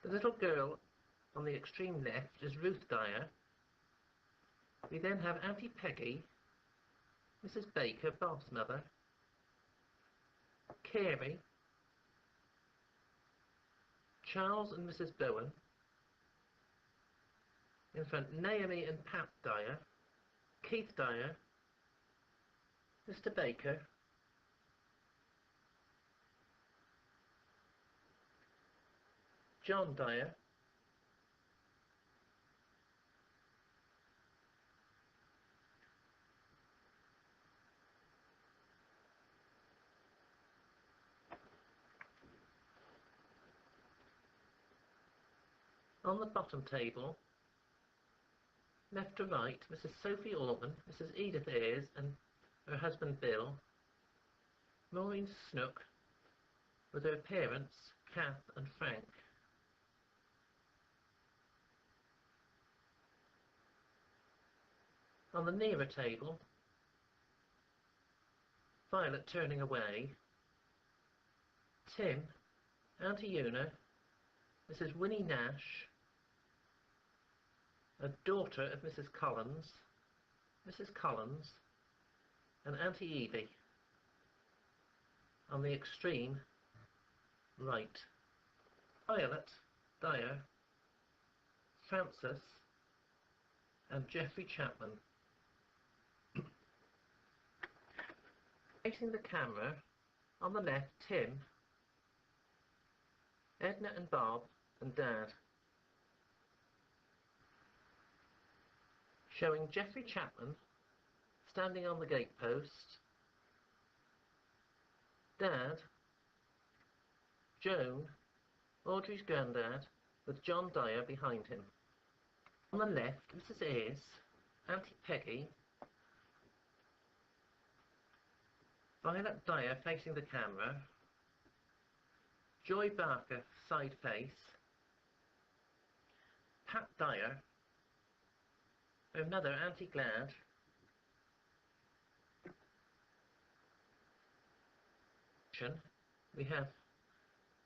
The little girl on the extreme left is Ruth Dyer. We then have Auntie Peggy, Mrs. Baker, Bob's mother, Carey, Charles and Mrs. Bowen, in front Naomi and Pat Dyer, Keith Dyer, Mr. Baker, John Dyer, on the bottom table, left to right, Mrs. Sophie Orban, Mrs. Edith Ayres and her husband Bill, Maureen Snook with her parents Kath and Frank. On the nearer table, Violet turning away, Tim, Auntie Una, Mrs. Winnie Nash, a daughter of Mrs. Collins, and Auntie Evie. On the extreme right, Violet Dyer, Francis, and Geoffrey Chapman. Facing the camera, on the left, Tim, Edna and Bob and Dad. Showing Geoffrey Chapman standing on the gatepost, Dad, Joan, Audrey's granddad, with John Dyer behind him. On the left, Mrs. Ayres, Auntie Peggy, Violet Dyer facing the camera, Joy Barker side face, Pat Dyer, her mother Auntie Glad, we have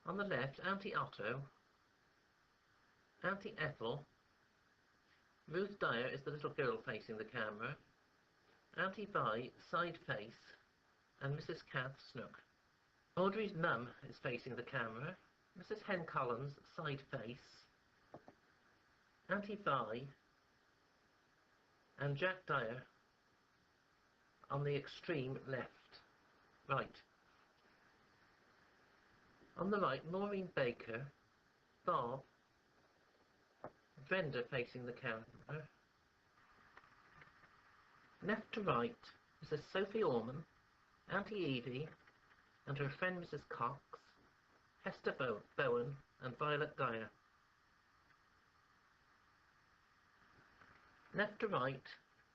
on the left Auntie Otto, Auntie Ethel, Ruth Dyer is the little girl facing the camera, Auntie Vi side face, and Mrs. Kath Snook. Audrey's mum is facing the camera, Mrs. Hen Collins side face, Auntie Vi, and Jack Dyer on the extreme right. On the right, Maureen Baker, Bob, Brenda facing the camera. Left to right, Mrs. Sophie Orman, Auntie Evie, and her friend Mrs. Cox, Hester Bowen, and Violet Dyer. Left to right,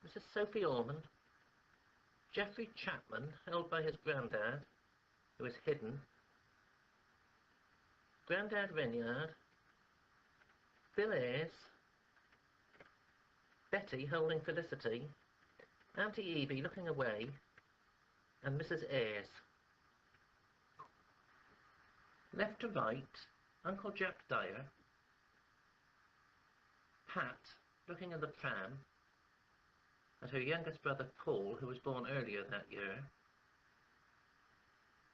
Mrs. Sophie Orman, Geoffrey Chapman, held by his granddad, who is hidden, Grandad Renyard, Bill Ayres, Betty holding Felicity, Auntie Evie looking away, and Mrs. Ayres. Left to right, Uncle Jack Dyer, Pat looking in the pram at her youngest brother Paul, who was born earlier that year,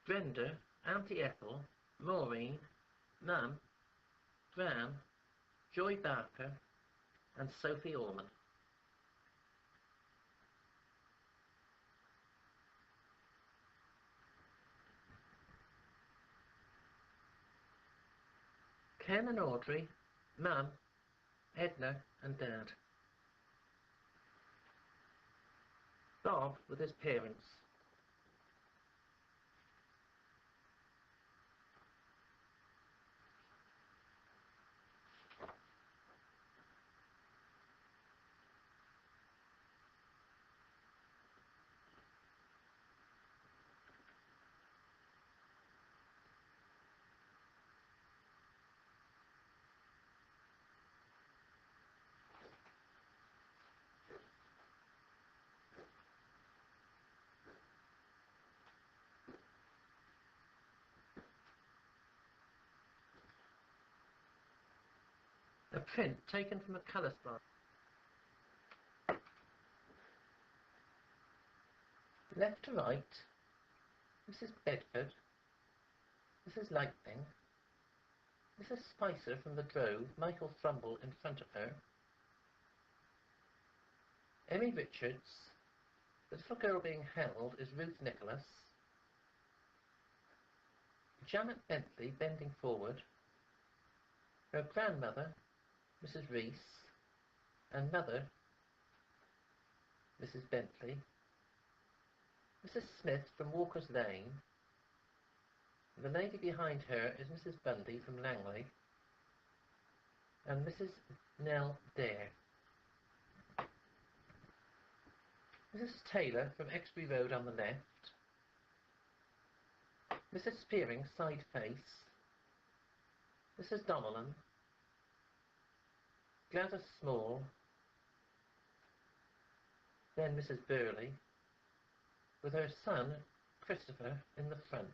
Brenda, Auntie Ethel, Maureen, Mum, Gran, Joy Barker, and Sophie Orman. Ken and Audrey, Mum, Edna and Dad. Bob with his parents. print taken from a colour spot. Left to right, Mrs. Bedford, Mrs. Lightning, Mrs. Spicer from the Drove, Michael Thrumble in front of her, Emmy Richards, the little girl being held is Ruth Nicholas, Janet Bentley bending forward, her grandmother, Mrs. Reese, and mother, Mrs. Bentley, Mrs. Smith from Walker's Lane. The lady behind her is Mrs. Bundy from Langley, and Mrs. Nell Dare. Mrs. Taylor from Exbury Road on the left, Mrs. Spearing side face, Mrs. Donnellan, Gladys Small, then Mrs. Burley, with her son Christopher in the front.